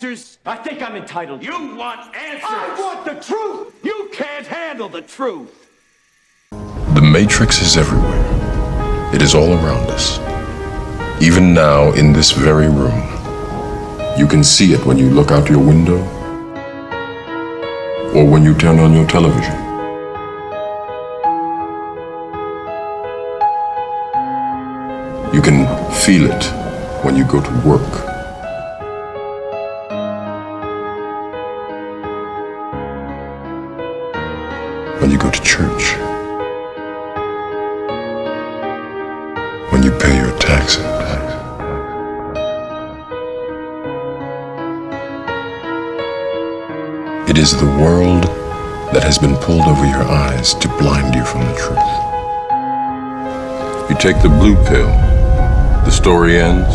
answers? I think I'm entitled. You want answers! I want the truth! You can't handle the truth! The Matrix is everywhere. It is all around us. Even now, in this very room. You can see it when you look out your window or when you turn on your television. You can feel it when you go to work. When you go to church. When you pay your taxes. It is the world that has been pulled over your eyes to blind you from the truth. You take the blue pill, the story ends.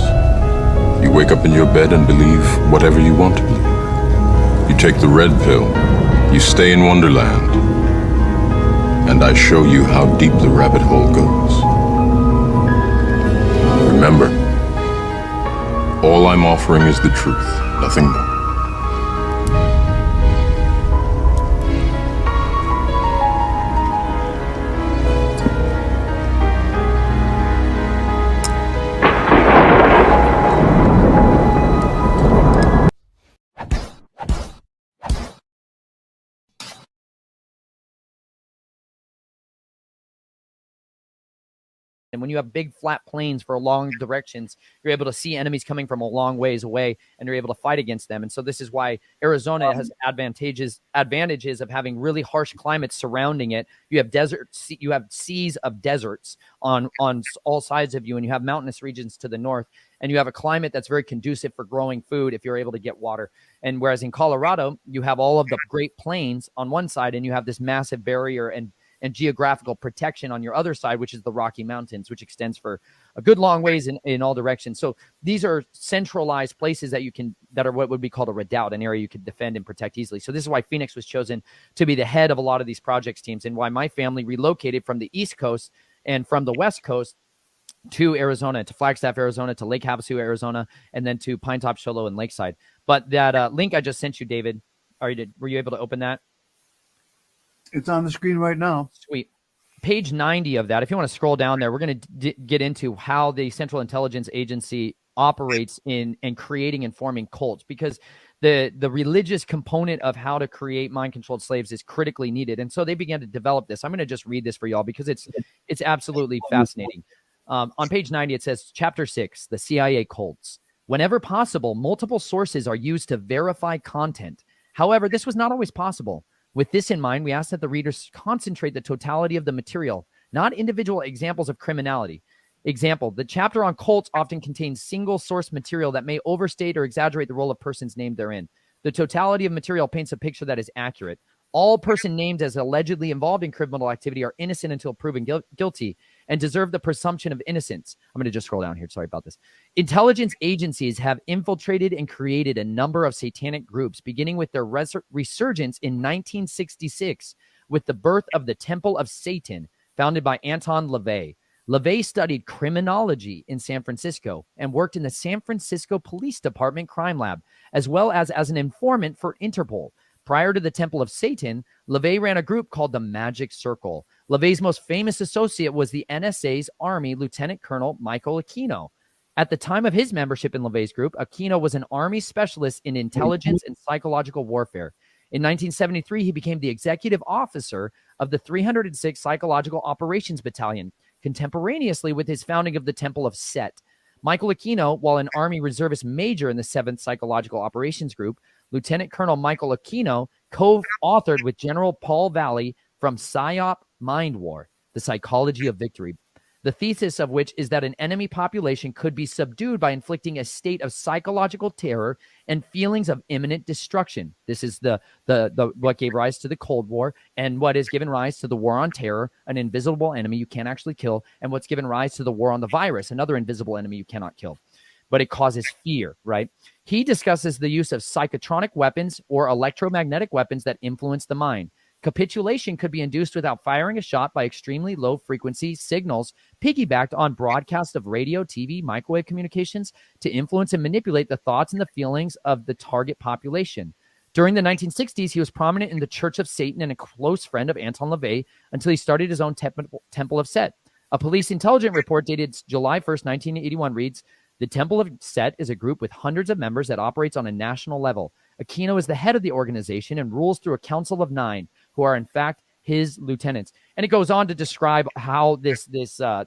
You wake up in your bed and believe whatever you want to believe. You take the red pill, you stay in Wonderland, and I show you how deep the rabbit hole goes. Remember, all I'm offering is the truth, nothing more. And when you have big flat plains for long directions, you're able to see enemies coming from a long ways away, and you're able to fight against them. And so this is why Arizona has advantages of having really harsh climates surrounding it. You have deserts, you have seas of deserts on all sides of you, and you have mountainous regions to the north, and you have a climate that's very conducive for growing food if you're able to get water. And whereas in Colorado, you have all of the Great Plains on one side, and you have this massive barrier and geographical protection on your other side, which is the Rocky Mountains, which extends for a good long ways in all directions. So these are centralized places that are what would be called a redoubt, an area you could defend and protect easily. So this is why Phoenix was chosen to be the head of a lot of these projects teams, and why my family relocated from the East Coast and from the West Coast to Arizona, to Flagstaff, Arizona, to Lake Havasu, Arizona, and then to Pinetop, Shoalo, and Lakeside. But that link I just sent you, David, were you able to open that? It's on the screen right now. Sweet. Page 90 of that, if you want to scroll down there, we're going to get into how the Central Intelligence Agency operates in creating and forming cults, because the religious component of how to create mind-controlled slaves is critically needed. And so they began to develop this. I'm going to just read this for y'all because it's absolutely fascinating. On page 90, it says, Chapter 6, the CIA cults. Whenever possible, multiple sources are used to verify content. However, this was not always possible. With this in mind, we ask that the readers concentrate the totality of the material, not individual examples of criminality. Example, the chapter on cults often contains single source material that may overstate or exaggerate the role of persons named therein. The totality of material paints a picture that is accurate. All person named as allegedly involved in criminal activity are innocent until proven guilty and deserve the presumption of innocence. I'm going to just scroll down here. Sorry about this. Intelligence agencies have infiltrated and created a number of satanic groups, beginning with their resurgence in 1966 with the birth of the Temple of Satan, founded by Anton LaVey. LaVey studied criminology in San Francisco and worked in the San Francisco Police Department crime lab, as well as an informant for Interpol. Prior to the Temple of Satan, LaVey ran a group called the Magic Circle. LaVey's most famous associate was the NSA's Army Lieutenant Colonel Michael Aquino. At the time of his membership in LaVey's group, Aquino was an Army specialist in intelligence and psychological warfare. In 1973, he became the executive officer of the 306th Psychological Operations Battalion, contemporaneously with his founding of the Temple of Set. Michael Aquino, while an Army reservist major in the 7th Psychological Operations Group, Lieutenant Colonel Michael Aquino co-authored with General Paul Valley from PSYOP Mind War, The Psychology of Victory, the thesis of which is that an enemy population could be subdued by inflicting a state of psychological terror and feelings of imminent destruction. This is the what gave rise to the Cold War, and what has given rise to the War on Terror, an invisible enemy you can't actually kill, and what's given rise to the War on the Virus, another invisible enemy you cannot kill, but it causes fear, right? He discusses the use of psychotronic weapons or electromagnetic weapons that influence the mind. Capitulation could be induced without firing a shot by extremely low frequency signals piggybacked on broadcast of radio, TV, microwave communications to influence and manipulate the thoughts and the feelings of the target population. During the 1960s, he was prominent in the Church of Satan and a close friend of Anton LaVey until he started his own Temple of Set. A police intelligence report dated July 1st, 1981 reads, "The Temple of Set is a group with hundreds of members that operates on a national level. Aquino is the head of the organization and rules through a council of 9, who are in fact his lieutenants." And it goes on to describe how this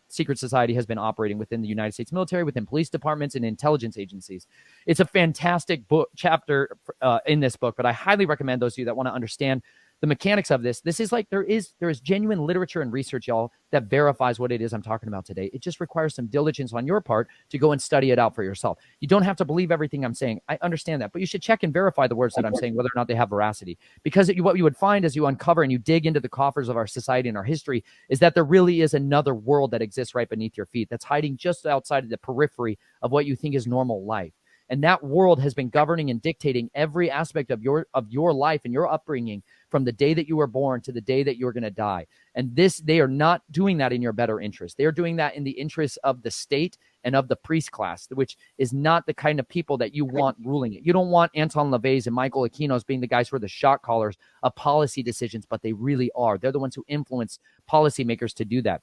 secret society has been operating within the United States military, within police departments and intelligence agencies. It's a fantastic book chapter in this book, but I highly recommend those of you that want to understand the mechanics of this. This is like there is genuine literature and research, y'all, that verifies what it is I'm talking about today. It just requires some diligence on your part to go and study it out for yourself. You don't have to believe everything I'm saying. I understand that, but you should check and verify the words that I'm saying, whether or not they have veracity. Because what you would find as you uncover and you dig into the coffers of our society and our history is that there really is another world that exists right beneath your feet that's hiding just outside of the periphery of what you think is normal life. And that world has been governing and dictating every aspect of your life and your upbringing from the day that you were born to the day that you're going to die. And they are not doing that in your better interest. They are doing that in the interest of the state and of the priest class, which is not the kind of people that you want ruling it. You don't want Anton LaVey's and Michael Aquino's being the guys who are the shot callers of policy decisions, but they really are. They're the ones who influence policymakers to do that.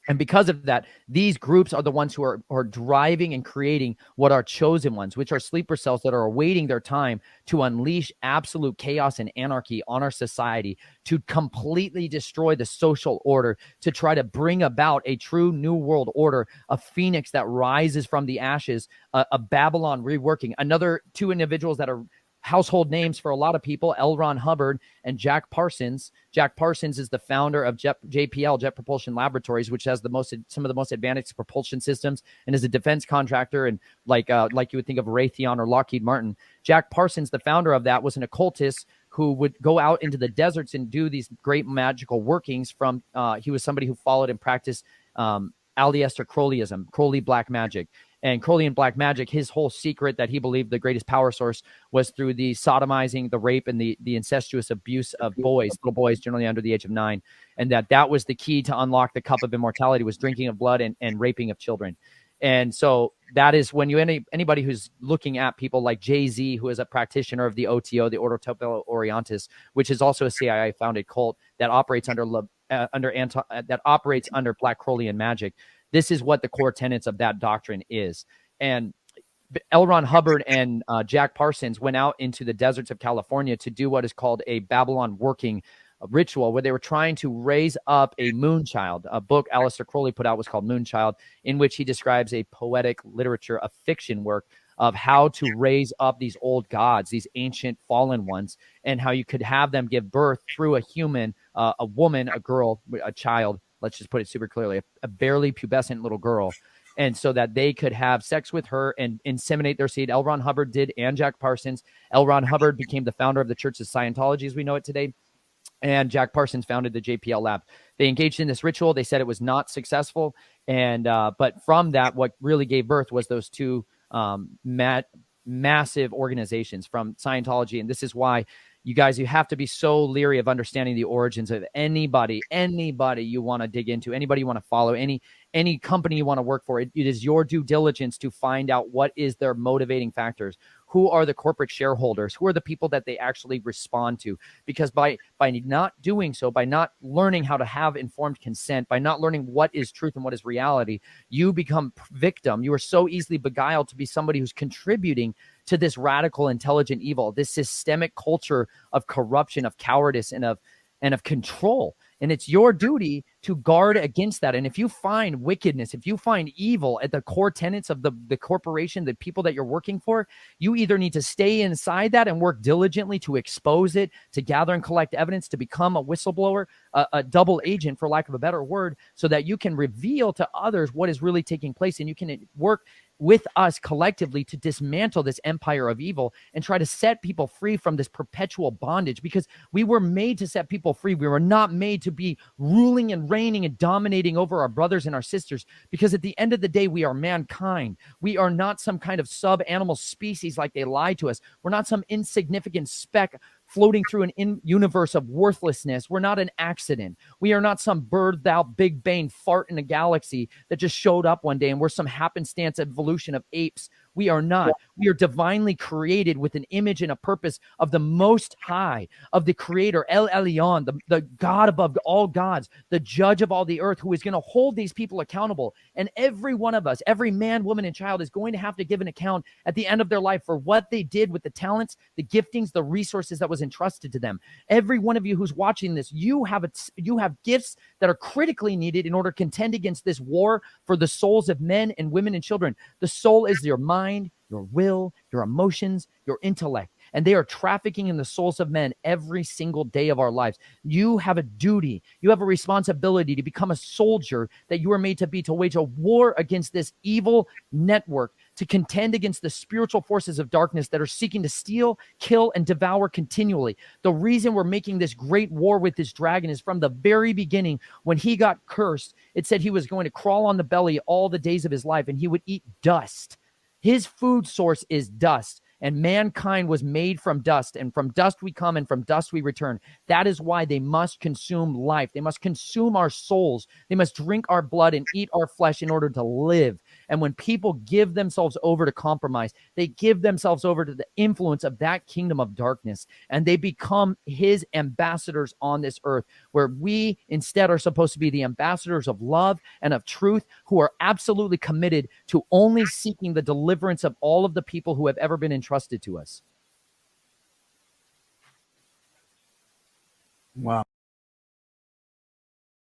And because of that, these groups are the ones who are driving and creating what are chosen ones, which are sleeper cells that are awaiting their time to unleash absolute chaos and anarchy on our society, to completely destroy the social order, to try to bring about a true new world order, a phoenix that rises from the ashes, a Babylon reworking. Another two individuals that are household names for a lot of people, L. Ron Hubbard and Jack Parsons. Jack Parsons is the founder of JPL, Jet Propulsion Laboratories, which has some of the most advanced propulsion systems and is a defense contractor, and like you would think of Raytheon or Lockheed Martin. Jack Parsons, the founder of that, was an occultist who would go out into the deserts and do these great magical workings from, he was somebody who followed and practiced Aleister Crowleyism, Crowley black magic. And Crowley and black magic, his whole secret that he believed the greatest power source was through the sodomizing, the rape, and the incestuous abuse of little boys generally under the age of 9. And that was the key to unlock the cup of immortality, was drinking of blood and raping of children. And so that is when anybody who's looking at people like Jay-Z, who is a practitioner of the OTO, the Ordo Templi Orientis, which is also a CIA-founded cult that operates under Black Crowleyan magic. This is what the core tenets of that doctrine is. And L. Ron Hubbard and Jack Parsons went out into the deserts of California to do what is called a Babylon working ritual, where they were trying to raise up a moonchild. A book Aleister Crowley put out was called Moonchild, in which he describes a poetic literature, a fiction work of how to raise up these old gods, these ancient fallen ones, and how you could have them give birth through a human, a woman, a girl, a child. Let's just put it super clearly, a barely pubescent little girl. And so that they could have sex with her and inseminate their seed. L. Ron Hubbard did, and Jack Parsons. L. Ron Hubbard became the founder of the Church of Scientology as we know it today. And Jack Parsons founded the JPL lab. They engaged in this ritual. They said it was not successful. And but from that, what really gave birth was those two massive organizations from Scientology. And this is why you guys, you have to be so leery of understanding the origins of anybody you want to dig into, anybody you want to follow, any company you want to work for. It is your due diligence to find out what is their motivating factors. Who are the corporate shareholders? Who are the people that they actually respond to? Because by not doing so, by not learning how to have informed consent, by not learning what is truth and what is reality, you become victim. You are so easily beguiled to be somebody who's contributing to this radical, intelligent evil, this systemic culture of corruption, of cowardice, and of control. And it's your duty to guard against that. And if you find wickedness, if you find evil at the core tenets of the corporation, the people that you're working for, you either need to stay inside that and work diligently to expose it, to gather and collect evidence, to become a whistleblower, a double agent, for lack of a better word, so that you can reveal to others what is really taking place. And you can work with us collectively to dismantle this empire of evil and try to set people free from this perpetual bondage, because we were made to set people free. We were not made to be ruling and reigning and dominating over our brothers and our sisters, because at the end of the day, we are mankind. We are not some kind of sub-animal species like they lie to us. We're not some insignificant speck floating through an universe of worthlessness. We're not an accident. We are not some birthed out Big Bang fart in a galaxy that just showed up one day and we're some happenstance evolution of apes. We are not. We are divinely created with an image and a purpose of the Most High, of the Creator, El Elyon, the God above all gods, the judge of all the earth, who is going to hold these people accountable. And every one of us, every man, woman, and child is going to have to give an account at the end of their life for what they did with the talents, the giftings, the resources that was entrusted to them. Every one of you who's watching this, you have gifts that are critically needed in order to contend against this war for the souls of men and women and children. The soul is your mind, your will, your emotions, your intellect, and they are trafficking in the souls of men every single day of our lives. You have a duty, you have a responsibility to become a soldier that you are made to be, to wage a war against this evil network, to contend against the spiritual forces of darkness that are seeking to steal, kill, and devour continually. The reason we're making this great war with this dragon is from the very beginning. When he got cursed, it said he was going to crawl on the belly all the days of his life, and he would eat dust. His food source is dust, and mankind was made from dust, and from dust we come, and from dust we return. That is why they must consume life. They must consume our souls. They must drink our blood and eat our flesh in order to live. And when people give themselves over to compromise, they give themselves over to the influence of that kingdom of darkness, and they become his ambassadors on this earth, where we instead are supposed to be the ambassadors of love and of truth, who are absolutely committed to only seeking the deliverance of all of the people who have ever been entrusted to us. Wow.